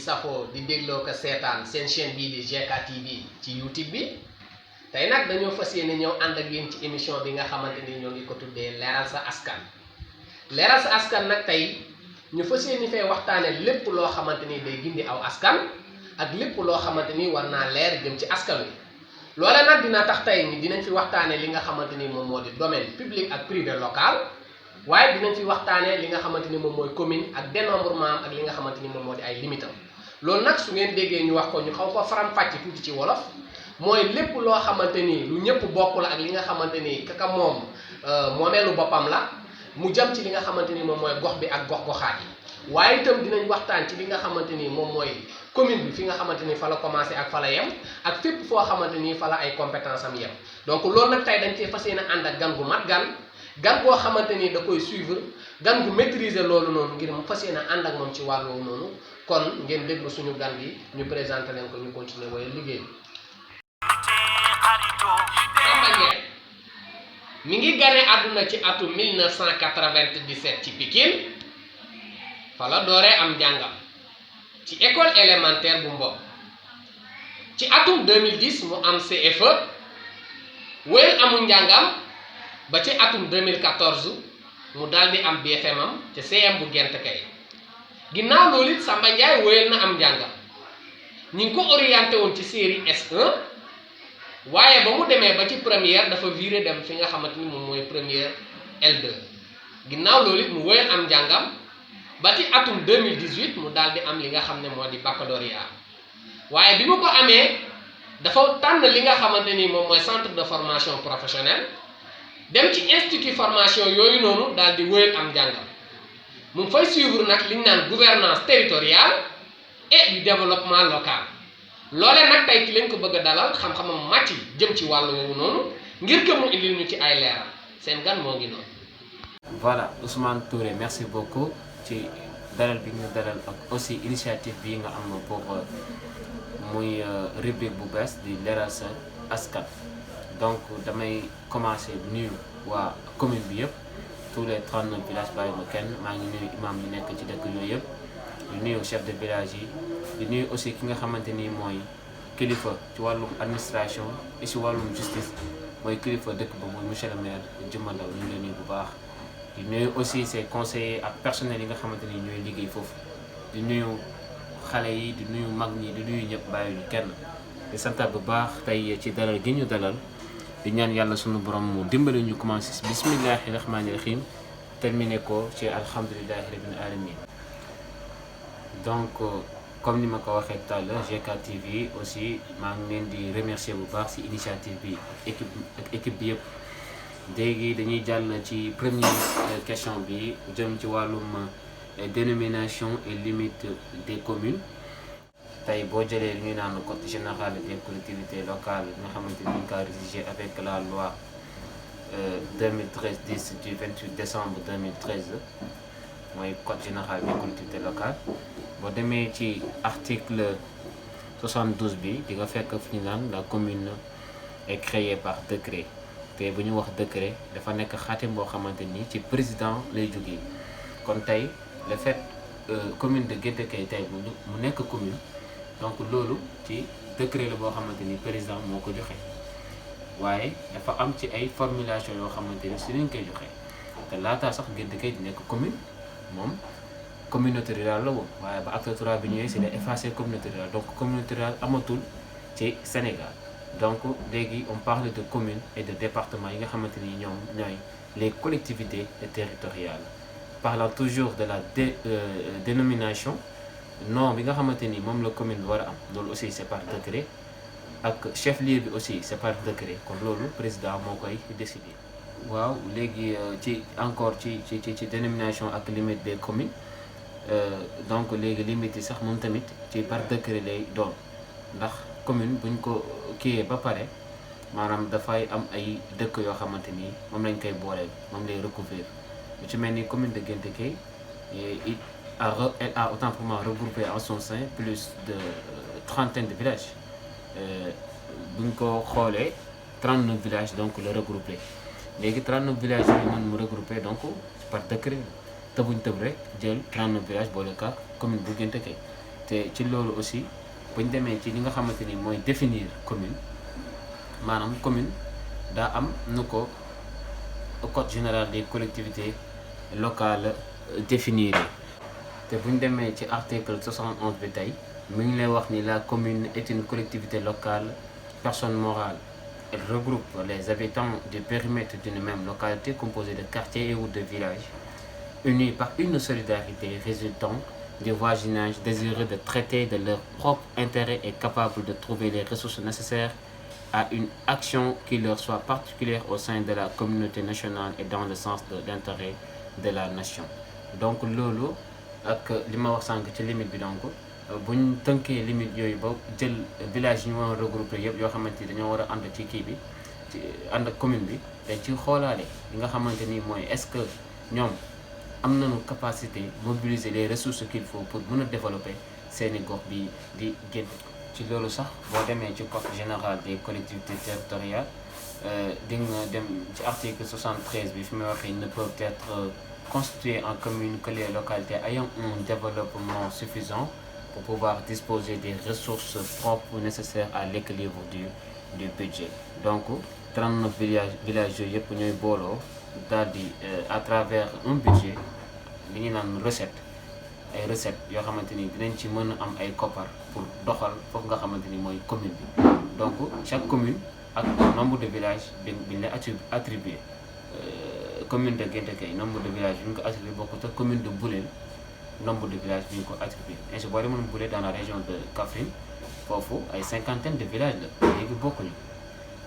safoo di dégloo ko seetaan seen chaîne bii di GK TV ci YouTube bi tey nag dañoo fas yéene ñëw ànd ak yéen ci émission bi nga xamante ni ñoo ngi ko tuddee leeral sa askan leeral sa askan nag tey ñu fas yéene fee waxtaane lépp loo xamante ni day gindi aw askan ak lépp loo xamante ni war naa leer jëm ci askan wi loole nag dina tax tey ni dinañ fi waxtaane li nga xamante ni moom moo di domaine public ak privé local waaye dinañ fi waxtaanee li nga xamante ni moom mooy commune ak dénombrement ak li nga xamante ni moom moo di ay limitam loolu nag su ngeen déggee ñu wax ko ñu xaw ko faram-fàcce tuuti ci wolof mooy lépp loo xamante ni lu ñëpp bokk la ak li nga xamante ni kaka moom moomeelu boppam la mu jëm ci li nga xamante ni moom mooy gox bi ak gox-goxaat yi waaye itam dinañ waxtaan ci li nga xamante ni moom mooy commune bi fi nga xamante ni fa la commencé ak fa la yem ak fépp foo xamante ni fa la ay compétence am yem donc loolu nag tey dañ cee fas yéene ànd ak gan gu mat gan boo xamante ni da koy suivre gan gu maîtriser loolu noonu ngir mu fas yéene ànd ak moom ci wàll woowu noonu kon ngeen déglu suñu gan gi ñu présenté leen ko ñu continuer waaye liggéey Samba Ndiaye mi ngi gane àdduna ci atum 1997 ci Pikine fa la dooree am njàngam ci école élémentaire bu Mbom ci atum 2010 mu am CFE wéyal amul njàngam ba ci atum 2014 mu daal di am BFM am te CM bu Gent kay ginnaaw loolu it Samba Ndiaye wéyal na am njàngam ñu ngi ko orienté woon ci série S1 waaye ba mu demee ba ci première dafa viré dem fi nga xamante ni moom mooy première L2 ginnaaw loolu it mu wéyal am njàngam ba ci atum 2018 mu daal di am li nga xam ne moo di baccalauréat waaye bi mu ko amee dafa tànn li nga xamante ni moom mooy centre de formation professionnelle dem ci institut formation yooyu noonu daal di wéyal am njàngam mu fay suivre nag li ñu naan gouvernance territoriale et du développement local loole nag tey ci lañ ko bëgg a dalal xam-xamam màcc jëm ci wàllu woowu noonu ngir que mu indil ñu ci ay leeral seen gan moo ngi noonu. Voilà Ousmane Touré merci beaucoup ci dalal bi ñu dalal ak aussi initiative bi nga am pour muy rubrique bu bees di leeral sa askan. donc damay commencer nuyu waa commune bi yëpp tous les 39 villages bàyyi ma kenn maa ngi nuyu imam yi nekk ci dëkk yooyu yëpp di nuyu chef de village yi di nuyu aussi ki nga xamante ni mooy kilifa ci wàllum administration et ci wàllum justice mooy kilifa dëkk ba mooy monsieur le maire Juma Ndaw ñu ngi leen nuyu bu baax di nuyu aussi ses conseillers ak personnels yi nga xamante ni ñooy liggéey foofu di nuyu xale yi di nuyu mag ñi di nuyu ñëpp bàyyi ñu kenn di santaat bu baax tey ci dalal gi ñu dalal di ñaan yàlla sunu borom mu dimbali ñu commencé si bismillahi rahmaani rahim terminé ko ci alhamdulillahi rabbil alamin donc comme ni ma ko waxee tout à l'heure GK TV aussi maa ngi leen di remercier bu baax si initiative bi ak équipe bi yëpp léegi dañuy jàll ci première question bi jëm ci wàllum dénomination et limite des communes tey boo jëlee li ñuy naan code général des collectivités locales nga xamante ni ñu ko rédigé avec la loi 2013-10 du 28 décembre 2013 mooy code général des collectivités locales boo demee ci article 72 bi di nga fekk fi ñu naan la commune est créée par décret te bu ñu wax décret dafa nekk xaatim boo xamante ni ci président lay jógee kon tey le fait commune de Guété Kay tey mu nekk commune donc loolu ci décret la boo xamante ni président moo ko joxe waaye dafa am ci ay formulation yoo xamante ni si lañ koy joxe te laataa sax Guété Kay di nekk commune moom communauté rurale la woon waaye ba acte 3 bi ñëwee si la effacé communauté rurale donc communauté rurale amatul ci Sénégal donc léegi on parle de commune et de département yi nga xamante ni ñoom ñooy les collectivités territoriales parlant toujours de la dénomination non bi nga xamante ni moom la commune bi war a am loolu aussi c'est par décret ak chef-lieu bi aussi c'est par décret kon loolu président moo koy décider. waaw léegi ci encore ci dénomination ak limite des communes donc léegi limite yi sax moom tamit ci par décret lay doon ndax commune buñ ko kiiyee ba pare maanaam dafay am ay dëkk yoo xamante ni moom lañ koy booleel moom lay recouvrir lu ci mel ni commune de Guété Kay elle a autant pour moi regroupé en son sein plus de trentaine de villages buñ ko xoolee 39 villages donc le regroupé léegi 39 villages yi mën mu regroupé donc par décret tëbuñ tëb rek jël 39 villages boole ka commune bu Guété Kay te ci loolu aussi buñ demee ci li nga xamante ni mooy définir commune maanaam commune daa am nu ko code général des collectivités locales définir te buñ demee ci article 71 bi tey mi ngi lay wax ni la commune est une collectivité locale personne morale. Elle regroupe les habitants du périmètre d'une même localité composée de quartiers et ou de villages unis par une solidarité résultant du voisinage désireux de traiter de leur propre intérêt et capable de trouver les ressources nécessaires à une action qui leur soit particulière au sein de la communauté nationale et dans le sens de l'intérêt de la nation. Donc loolu ak li ma wax sànq ci limite bi donc buñ tënkee limite yooyu ba jël village yi ñu war a regrouper yëpp yoo xamante ni dañoo war a ànd ci kii bi ci ànd ak commune bi dañ ci xoolaale li nga xamante ni mooy est-ce que ñoom am nañu capacité mobiliser les ressources qu'il faut pour mën a développer seeni gox bi di génn. ci loolu sax boo demee ci code général des collectivités territoriales di nga dem ci article 73 bi fi muy waxee ne peuvent être constituées en commune que les localités ayant un développement suffisant pour pouvoir disposer des ressources propres nécessaires à l'équilibre du budget. Donc 39 villages yooyu yëpp ñooy booloo daal di à travers un budget li ñuy naan recette ay recettes yoo xamante ni dinañ ci mën a am ay koppar pour doxal foofu nga xamante ni mooy commune bi. Donc chaque commune ak nombre de villages bi ñu lay attribué commune de Guintékay nombre de villages bi ñu ko attribué bokkut ak commune de Boulel nombre de villages bi ñu ko attribué. ainsi boo demoon Boulel dans la région de Kaffrine foofu ay cinquantaine de villages la léegi bokkuñu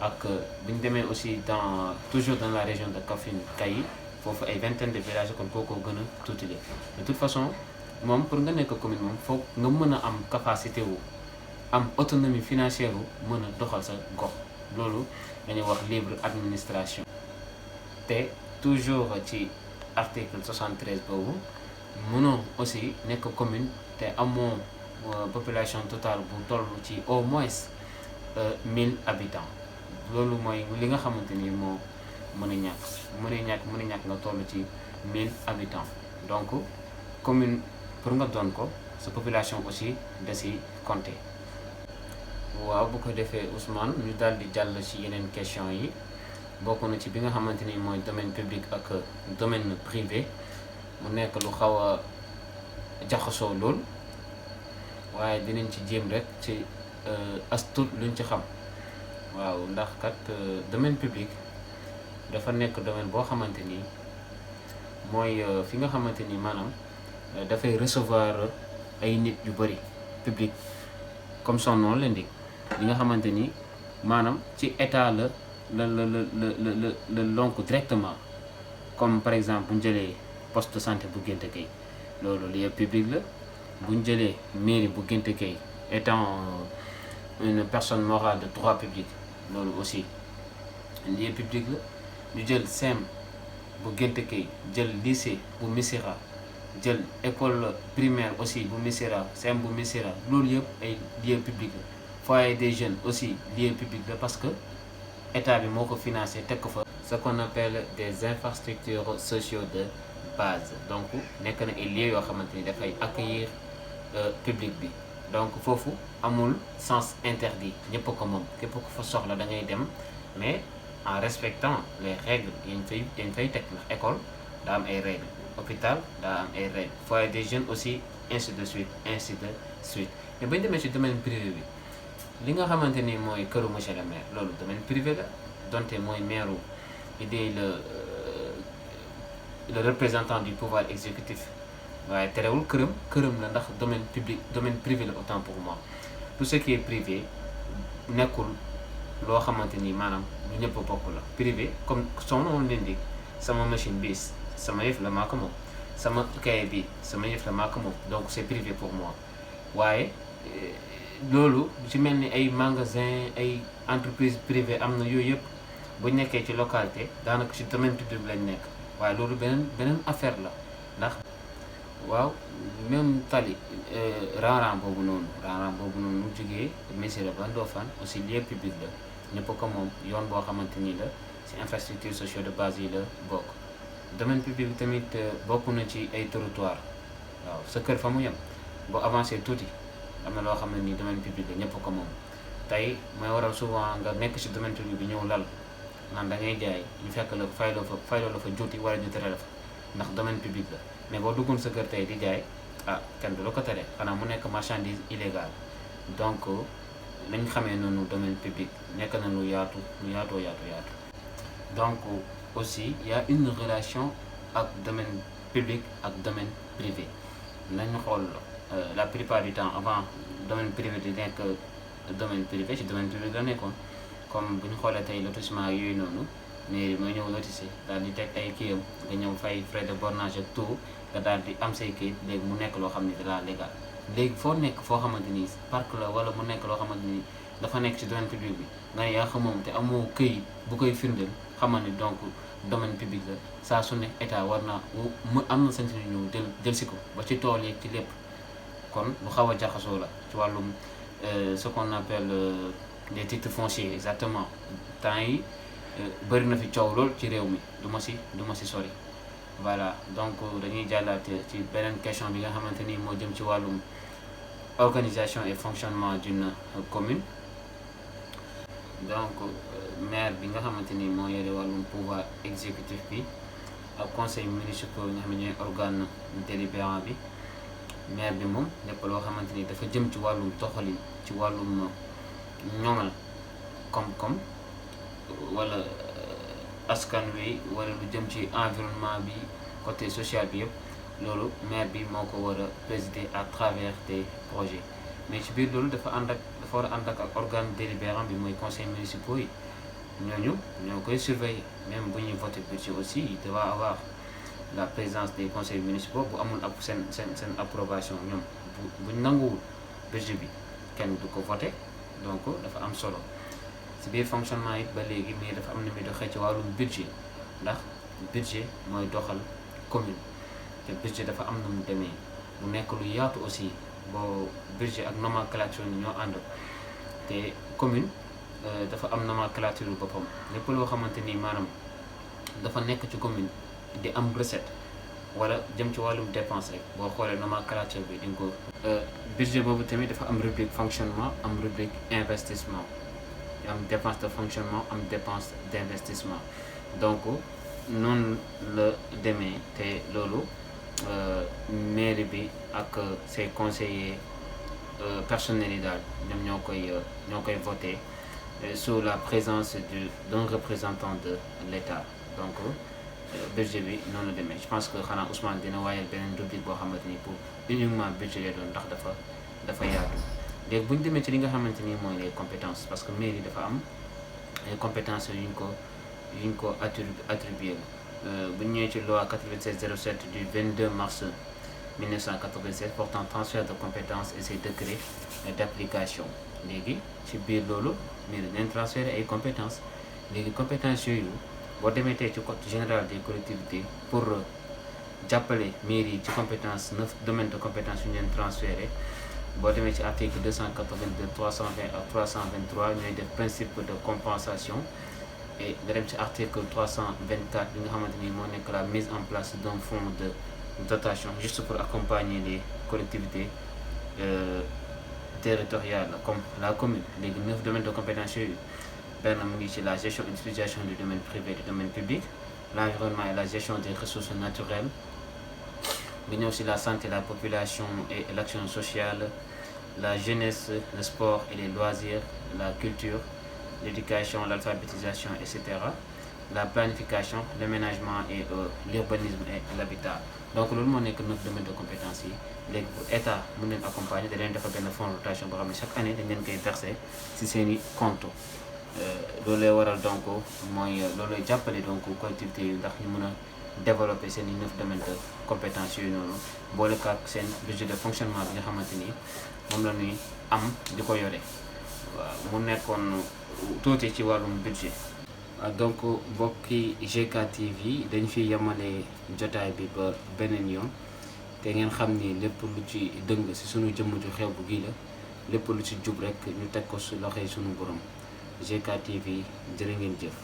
ak bi ñu demee aussi toujours dans la région de Kaffrine Kayi foofu ay vingtaine de villages kon kookoo gën a tuuti de toute façon moom pour nga nekk commune moom foog nga mën a am capacité wu am autonomie financière wu mën a doxal sa gox loolu dañuy wax libre administration. te toujours ci article 73 boobu mënoo aussi nekk commune te amoo population totale bu toll ci au moins 1000 habitants loolu mooy li nga xamante ni moo mën a ñàkk nga toll ci 1000 habitants. Donc commune pour nga doon ko sa population aussi da si compter. waaw bu ko defee Ousmane ñu daal di jàll ci yeneen question yi bokk na ci bi nga xamante ni mooy domaine public ak domaine privé mu nekk lu xaw a jaxasoo lool waaye dinañ ci jéem rek ci as tuut luñ ci xam. waaw ndax kat domaine public dafa nekk domaine boo xamante ni mooy fi nga xamante ni maanaam dafay recevoir ay nit yu bari public comme son nom l'indique li nga xamante ni maanaam ci état la lonk directement comme par exemple bu ñu jëlee poste de santé bu Guintékay loolu lieu public la bu ñu jëlee mairie bu Guintékay étant une personne morale de droit public loolu aussi lieu public la ñu jël SEM bu Guintékay jël lycée bu Missirah jël école primaire aussi bu Missirah SEM bu Missirah loolu yëpp ay lieu public la foyer des jeunes aussi lieu public la parce que état bi moo ko financé teg ko fa ce qu'on appelle des infrastructures sociaux de base. Donc nekk na ay lieux yoo xamante ni dafay accueillir public bi donc foofu amul sens interdit ñëpp ko moom képp ko fa soxla da ngay dem mais en respectant les règles yañ fay teg ndax école daa am ay règles hôpital daa am ay règles foyer des jeunes aussi ainsi de suite mais bañ demee ci domaine privé bi li nga xamante ni mooy këru monsieur le maire loolu domaine privé la donte mooy maire idée le représentant du pouvoir exécutif waaye terewul këram la ndax domaine privé la autant pour moi. Tout ce qui est privé nekkul loo xamante ni maanaam lu ñëpp bokk la privé comme son nom l'indique sama machine bi sama yëf la maa ko moom sama cahier bi sama yëf la maa ko moom donc c'est privé pour moi. waaye loolu ci mel ni ay magasin ay entreprise privée am na yooyu yëpp bu nekkee ci localité daanaka ci domaine public lañ nekk waaye loolu beneen affaire la ndax waaw même tali rang-rang boobu noonu mu jógee Missirah ba Ndofane aussi lieu public la ñëpp ko moom yoon boo xamante ni la ci infrastructure sociale de base yi la bokk. domaine public tamit bokk na ci ay territoire waaw sa kër fa mu yem boo avancé tuuti am na loo xam ne nii domaine public la ñëpp ko moom tey mooy waral souvent nga nekk ci domaine public bi ñëw lal naan da ngay jaay ñu fekk la fayloo la fa juuti wala ñu tere la fa ndax domaine public la mais boo duggoon sa kër tey di jaay kenn du la ko tere xanaa mu nekk marchandise illégale donc nañ xamee noonu domaine public nekk na lu yaatu donc aussi il y a une relation ak domaine public ak domaine privé nañu xool la plupart du temps avant domaine privé di nekk domaine privé ci domaine public la nekkoon comme bu ñu xoolee tey lotissement yooyu noonu mais mooy ñëw lotissé daal di teg ay kiyam nga ñëw fay frais de bornage ak tout nga daal di am say kayit léegi mu nekk loo xam ne da la légal léegi foo nekk foo xamante ni parc la wala mu nekk loo xamante ni dafa nekk ci domaine public bi nga yaa xam moom te amoo këyit bu koy firndeel xamal ni donc domaine public la saa su ne état war na mu am na sañ ñu jël si ko ba ci tool yeeg ci lépp kon lu xaw a jaxasoo la ci wàllum ce qu'on appelle les titres fonciers exactement temps yi bëri na fi coow lool ci réew mi du ma si sori voilà donc dañuy jàllaate ci beneen question bi nga xamante ni moo jëm ci wàllum organisation et fonctionnement d'une commune donc maire bi nga xamante ni moo yore wàllum pouvoir exécutif bi ak conseil municipal yi nga xam ne ñooy organe délibérant bi maire bi moom lépp loo xamante ni dafa jëm ci wàllum doxalin ci wàllum ñoŋal koom-koom wala askan wi wala lu jëm ci environnement bi côté social bi yëpp loolu maire bi moo ko war a présider à travers des projets mais ci biir loolu dafa war a ànd ak organe délibérant bi mooy conseil municipal yi ñooñu ñoo koy surveiller même bu ñuy voter budget aussi il doit avoir la présence des conseils municipaux bu amul ab seen approbation ñoom buñ nanguwul budget bi kenn du ko voter donc dafa am solo ci biir fonctionnement it ba léegi mais dafa am na muy doxee ci wàllum budget ndax budget mooy doxal commune te budget dafa am na mu demee mu nekk lu yaatu aussi boo budget ak nomenclature ni ñoo ànd te commune dafa am nomenclature boppam lépp loo xamante ni maanaam dafa nekk ci commune di am recette wala jëm ci wàllum dépense rek boo xoolee nomenclature bi di nga ko budget boobu tamit dafa am rubrique fonctionnement am rubrique investissement am dépense de fonctionnement am dépense d'investissement donc noonu la demee te loolu mairie bi ak ses conseillers personnels yi daal ñoom ñoo koy voté sous la présence d'un représentant de l'État donc budget bi noonu la demee je pense que xanaa Ousmane dina waayal beneen rubrique boo xamante ni pour uniquement budget lay doon ndax dafa yaatu léegi bu ñu demee ci li nga xamante ni mooy les compétences parce que mairie dafa am les compétences yuñ ko attribué bu ñu ñëwee ci loi 9607 du 22 mars 1996 portant transfert de compétences et ses décrets d'application léegi ci biir loolu mairie dañ transféré ay compétences léegi compétences yooyu boo demee tey ci code général des collectivités pour jàppale mairie yi ci compétence 9 domaines de compétences yu ñu leen transféré boo demee ci article 282 320 ak 323 ñooy def principe de compensation et nga dem ci article 324 bi nga xamante ni moo nekk la mise en place d'un fonds de dotation juste pour accompagner les collectivités territoriales comme la commune léegi 9 domaines de compétences yooyu benn mu ngi ci la gestion et l'utilisation du domaine privé et du domaine public l'environnement et la gestion des ressources naturelles nga ñëw ci la santé, la population et l'action sociale, la jeunesse, le sport et les loisirs, la culture, l'éducation, l'alphabétisation, etc. La planification, l'aménagement et l'urbanisme et l'habitat. Donc loolu moo nekk 9 domaines de compétences yi léegi pour état mën leen accompagner da leen defal benn fonds de rotation boo xam ne chaque année dañ leen koy verser ci seen i compte loolu lay waral donc mooy loolu lay jàppale donc collectivités yi ndax ñu mën a développer seen i 9 domaines de compétences yooyu noonu boole ko ak seen budget de fonctionnement bi nga xamante ni moom la ñuy am di ko yore waaw mu nekkoon tuuti ci wàllum budget. donc mbokki GK TV dañ fi yemale jotaay bi ba beneen yoon te ngeen xam ni lépp lu ci dëng si sunu jëmm ju xew bu gii la lépp lu ci jub rek ñu teg ko su loxoy sunu borom GK TV jërë ngeen jëf.